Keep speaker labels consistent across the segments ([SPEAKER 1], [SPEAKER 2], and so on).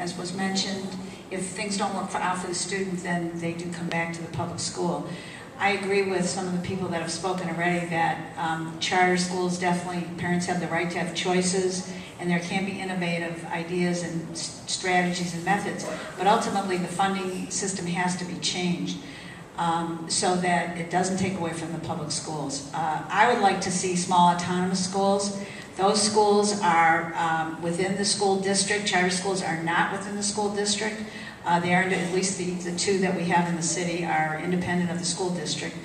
[SPEAKER 1] as was mentioned, if things don't work out for the student, then they do come back to the public school. I agree with some of the people that have spoken already that charter schools, definitely parents have the right to have choices, and there can be innovative ideas and strategies and methods, but ultimately the funding system has to be changed so that it doesn't take away from the public schools. I would like to see small autonomous schools. Those schools are within the school district. Charter schools are not within the school district. They are, at least the two that we have in the city are independent of the school district.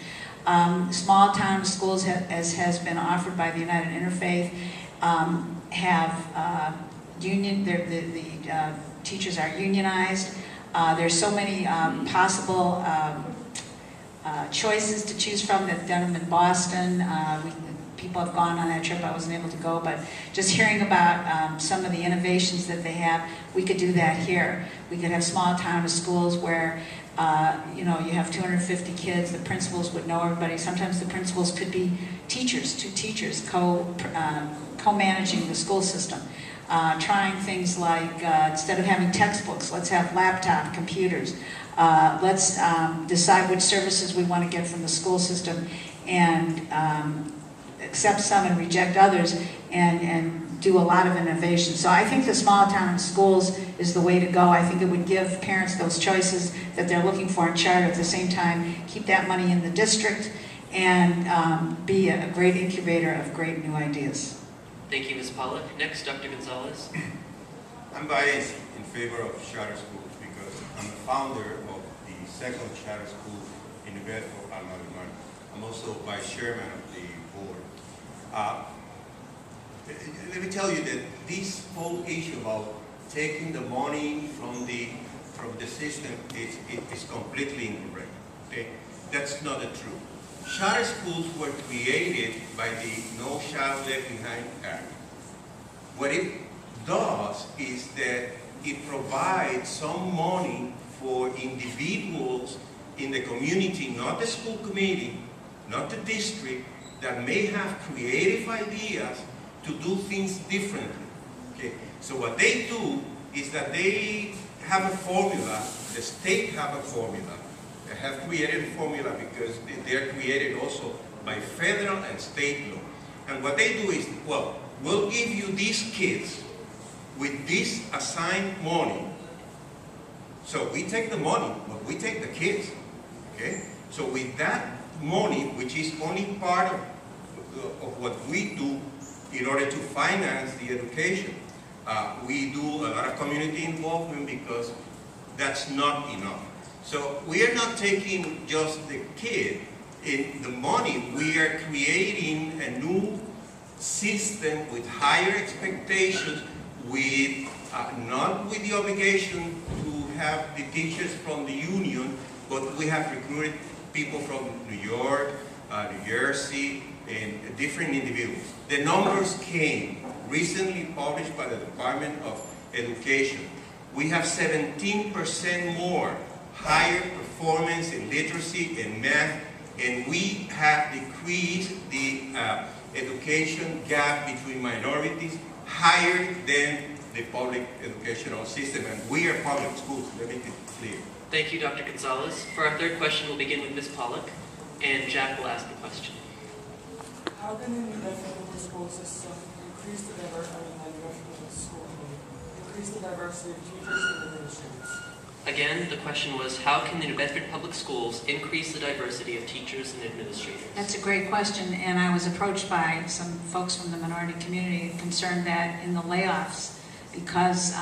[SPEAKER 1] Small autonomous schools, as has been offered by the United Interfaith, have union, the teachers are unionized. There's so many possible choices to choose from. They've done them in Boston. People have gone on that trip. I wasn't able to go, but just hearing about some of the innovations that they have, we could do that here. We could have small autonomous schools where you know, you have 250 kids. The principals would know everybody. Sometimes the principals could be teachers, two teachers co-managing the school system. Trying things like instead of having textbooks, let's have laptop computers. Let's decide which services we want to get from the school system and accept some and reject others, and do a lot of innovation. So I think the small autonomous schools is the way to go. I think it would give parents those choices that they're looking for in charter, at the same time keep that money in the district and be a great incubator of great new ideas.
[SPEAKER 2] Thank you, Ms. Pollack. Next, Dr. Gonzalez.
[SPEAKER 3] I'm biased in favor of charter schools because I'm the founder of the second charter school in the Bedford, Alabama. I'm also vice chairman of the board. Let me tell you that this whole issue about taking the money from the system is completely incorrect. Okay? That's not the truth. Charter schools were created by the No Child Left Behind Act. What it does is that it provides some money for individuals in the community, not the school committee, not the district, that may have creative ideas to do things differently. Okay? So what they do is that they have a formula, the state have a formula. They have created a formula because they are created also by federal and state law. And what they do is, well, we'll give you these kids with this assigned money. So we take the money, but we take the kids. Okay? So with that money, which is only part of what we do in order to finance the education, we do a lot of community involvement because that's not enough. So we are not taking just the kid in the money, we are creating a new system with higher expectations, with not with the obligation to have the teachers from the union, but we have recruited people from New York, New Jersey, and different individuals. The numbers came recently published by the Department of Education. We have 17% more higher performance in literacy and math, and we have decreased the education gap between minorities higher than the public educational system, and we are public schools, let me make it clear.
[SPEAKER 2] Thank you, Dr. Gonzalez. For our third question, we'll begin with Ms. Pollack, and Jack will ask the question.
[SPEAKER 4] How can the Bedford school system increase the diversity of teachers and administrators?
[SPEAKER 2] Again, the question was, how can the New Bedford Public Schools increase the diversity of teachers and administrators?
[SPEAKER 1] That's a great question, and I was approached by some folks from the minority community concerned that in the layoffs, because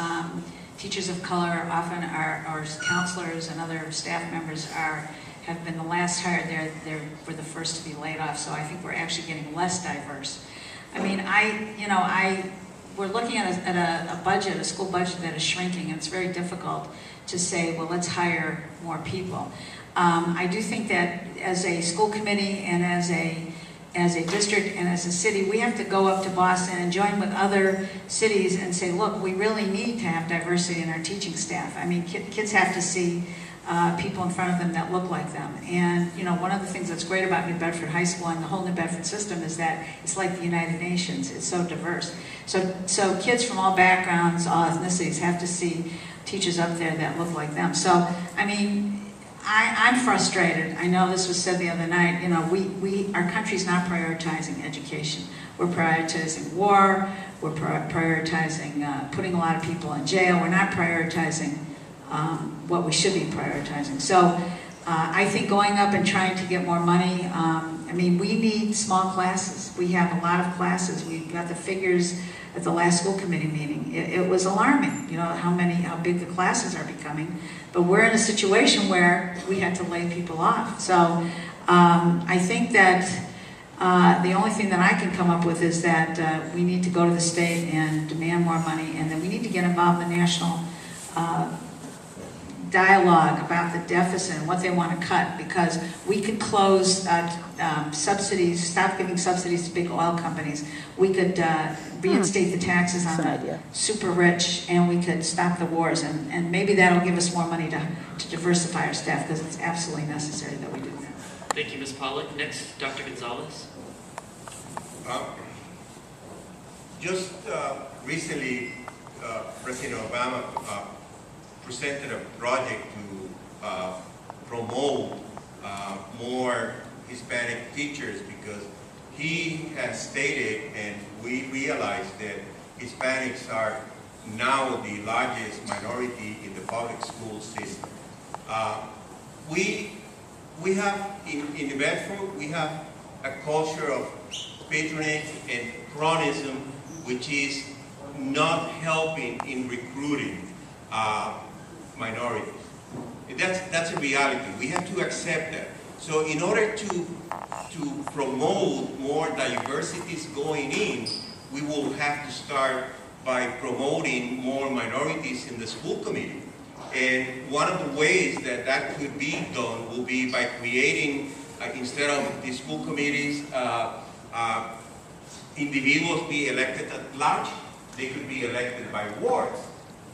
[SPEAKER 1] teachers of color often are, or counselors and other staff members have been the last hired, they're for the first to be laid off, so I think we're actually getting less diverse. I mean, we're looking at a budget, a school budget that is shrinking, and it's very difficult to say, well, let's hire more people. I do think that as a school committee and as a district and as a city, we have to go up to Boston and join with other cities and say, look, we really need to have diversity in our teaching staff. I mean, kids have to see people in front of them that look like them. And, you know, one of the things that's great about New Bedford High School and the whole New Bedford system is that it's like the United Nations. It's so diverse. So kids from all backgrounds, all ethnicities have to see teachers up there that look like them. So, I mean, I'm frustrated. I know this was said the other night, you know, our country's not prioritizing education. We're prioritizing war, we're prioritizing putting a lot of people in jail. We're not prioritizing what we should be prioritizing. So I think going up and trying to get more money, I mean, we need small classes. We have a lot of classes. We got the figures at the last school committee meeting. It was alarming, you know, how big the classes are becoming. But we're in a situation where we had to lay people off. So I think that the only thing that I can come up with is that we need to go to the state and demand more money, and then we need to get involved in the national dialogue about the deficit and what they want to cut, because we could close subsidies, stop giving subsidies to big oil companies. We could reinstate the taxes on the super rich, and we could stop the wars, and maybe that'll give us more money to diversify our staff, because it's absolutely necessary that we do that.
[SPEAKER 2] Thank you, Ms. Pollack. Next, Dr. Gonzalez.
[SPEAKER 3] Just recently, President Obama presented a project to promote more Hispanic teachers, because he has stated, and we realize, that Hispanics are now the largest minority in the public school system. We have, in New Bedford, we have a culture of patronage and cronyism, which is not helping in recruiting minorities. That's a reality. We have to accept that. So in order to promote more diversities going in, we will have to start by promoting more minorities in the school committee. And one of the ways that that could be done will be by creating, instead of the school committees, individuals be elected at large. They could be elected by wards.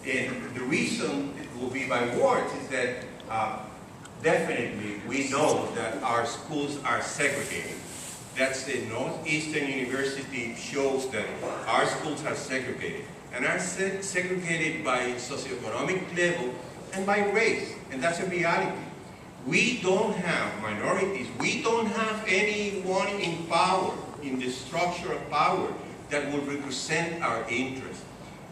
[SPEAKER 3] And the reason it will be by wards is that definitely we know that our schools are segregated. That's the Northeastern University shows that our schools are segregated. And are segregated by socioeconomic level and by race. And that's a reality. We don't have minorities. We don't have anyone in power, in the structure of power, that will represent our interests.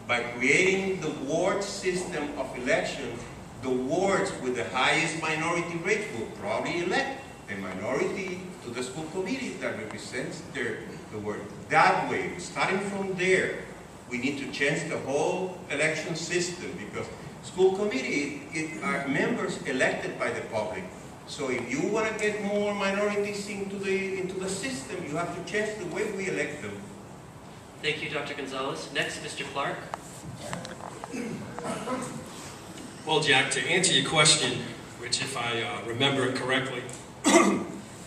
[SPEAKER 3] By creating the ward system of election, the wards with the highest minority rate will probably elect a minority to the school committee that represents the ward. That way, starting from there, we need to change the whole election system, because school committee are members elected by the public. So if you want to get more minorities into the system, you have to change the way we elect them.
[SPEAKER 2] Thank you, Dr. Gonzalez. Next, Mr. Clark.
[SPEAKER 5] Well, Jack, to answer your question, which if I remember it correctly,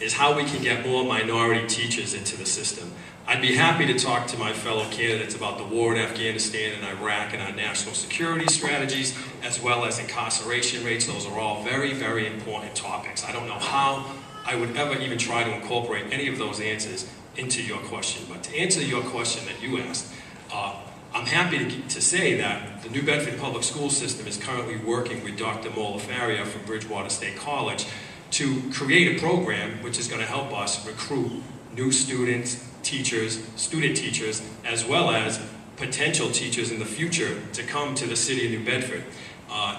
[SPEAKER 5] is how we can get more minority teachers into the system. I'd be happy to talk to my fellow candidates about the war in Afghanistan and Iraq and our national security strategies, as well as incarceration rates. Those are all very, very important topics. I don't know how I would ever even try to incorporate any of those answers into your question. But to answer your question that you asked, I'm happy to say that the New Bedford Public School System is currently working with Dr. Molafaria from Bridgewater State College to create a program which is going to help us recruit new students, teachers, student teachers, as well as potential teachers in the future to come to the city of New Bedford.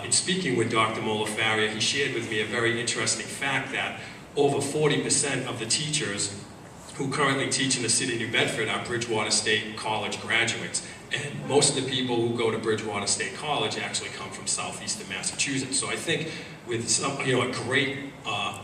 [SPEAKER 5] In speaking with Dr. Molafaria, he shared with me a very interesting fact that over 40% of the teachers who currently teach in the city of New Bedford are Bridgewater State College graduates. And most of the people who go to Bridgewater State College actually come from southeastern Massachusetts. So I think with a great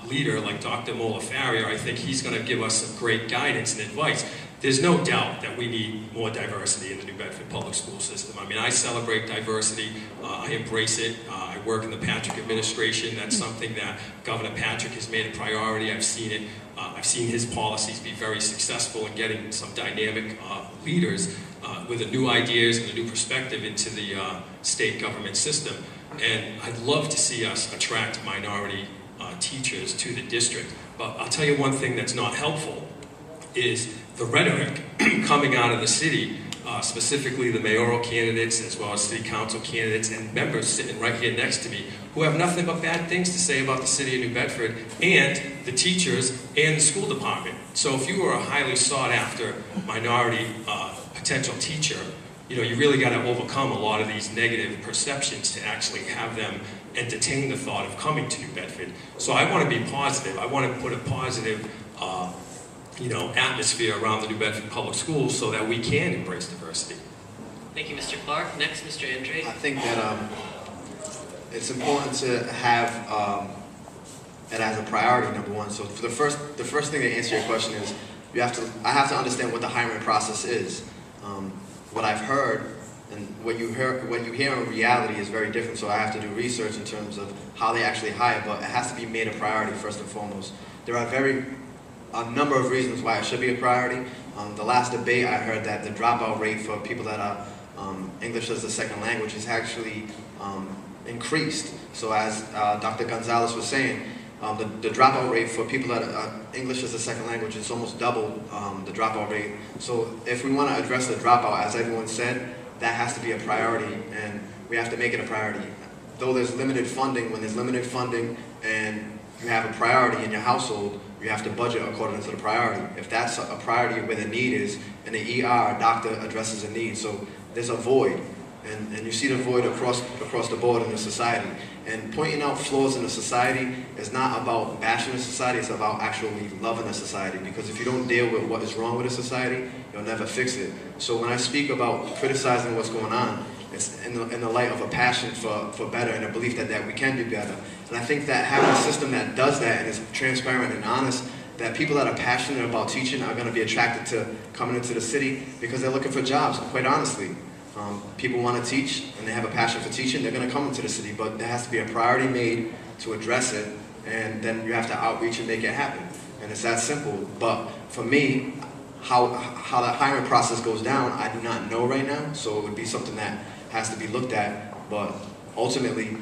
[SPEAKER 5] leader like Dr. Molafaria, I think he's going to give us some great guidance and advice. There's no doubt that we need more diversity in the New Bedford public school system. I mean, I celebrate diversity. I embrace it. I work in the Patrick administration. That's something that Governor Patrick has made a priority. I've seen it. I've seen his policies be very successful in getting some dynamic leaders with new ideas and a new perspective into the state government system. And I'd love to see us attract minority teachers to the district. But I'll tell you one thing that's not helpful is the rhetoric coming out of the city, specifically the mayoral candidates as well as city council candidates and members sitting right here next to me who have nothing but bad things to say about the city of New Bedford and the teachers and the school department. So if you are a highly sought after minority potential teacher, you really got to overcome a lot of these negative perceptions to actually have them entertain the thought of coming to New Bedford. So I want to be positive. I want to put a positive atmosphere around the New Bedford Public Schools so that we can embrace diversity.
[SPEAKER 2] Thank you, Mr. Clark. Next, Mr. Andrade.
[SPEAKER 6] I think that it's important to have it as a priority, number one. So for the first thing to answer your question is, I have to understand what the hiring process is. What I've heard and what you hear in reality is very different. So I have to do research in terms of how they actually hire, but it has to be made a priority first and foremost. There are a number of reasons why it should be a priority. The last debate I heard that the dropout rate for people that are English as a second language is actually increased. So as Dr. Gonzalez was saying, the dropout rate for people that are English as a second language is almost double the dropout rate. So if we want to address the dropout, as everyone said, that has to be a priority, and we have to make it a priority. Though there's limited funding, when there's limited funding and you have a priority in your household, you have to budget according to the priority. If that's a priority where the need is, in the ER, a doctor addresses a need. So there's a void, and you see the void across the board in the society. And pointing out flaws in the society is not about bashing the society, it's about actually loving the society. Because if you don't deal with what is wrong with the society, you'll never fix it. So when I speak about criticizing what's going on, it's in the light of a passion for better and a belief that we can do better. And I think that having a system that does that and is transparent and honest, that people that are passionate about teaching are going to be attracted to coming into the city because they're looking for jobs, quite honestly. People want to teach and they have a passion for teaching, they're going to come into the city, but there has to be a priority made to address it, and then you have to outreach and make it happen. And it's that simple. But for me, how that hiring process goes down, I do not know right now, so it would be something that has to be looked at. But ultimately,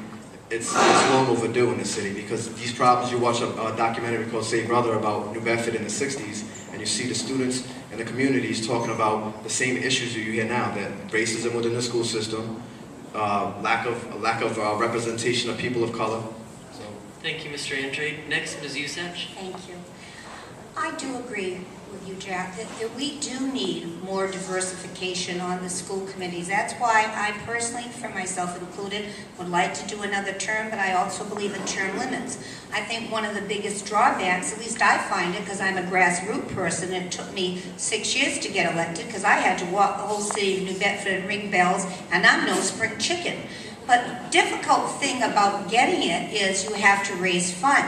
[SPEAKER 6] it's long overdue in the city because these problems, you watch a documentary called Say Brother about New Bedford in the 60s, and you see the students and the communities talking about the same issues you hear now, that racism within the school system, lack of representation of people of color. So.
[SPEAKER 2] Thank you, Mr. Andrade. Next, Ms. Usach.
[SPEAKER 7] Thank you. I do agree with you, Jack, that we do need more diversification on the school committees. That's why I personally, for myself included, would like to do another term, but I also believe in term limits. I think one of the biggest drawbacks, at least I find it, because I'm a grassroots person, and it took me 6 years to get elected, because I had to walk the whole city of New Bedford and ring bells, and I'm no spring chicken. But the difficult thing about getting it is you have to raise funds.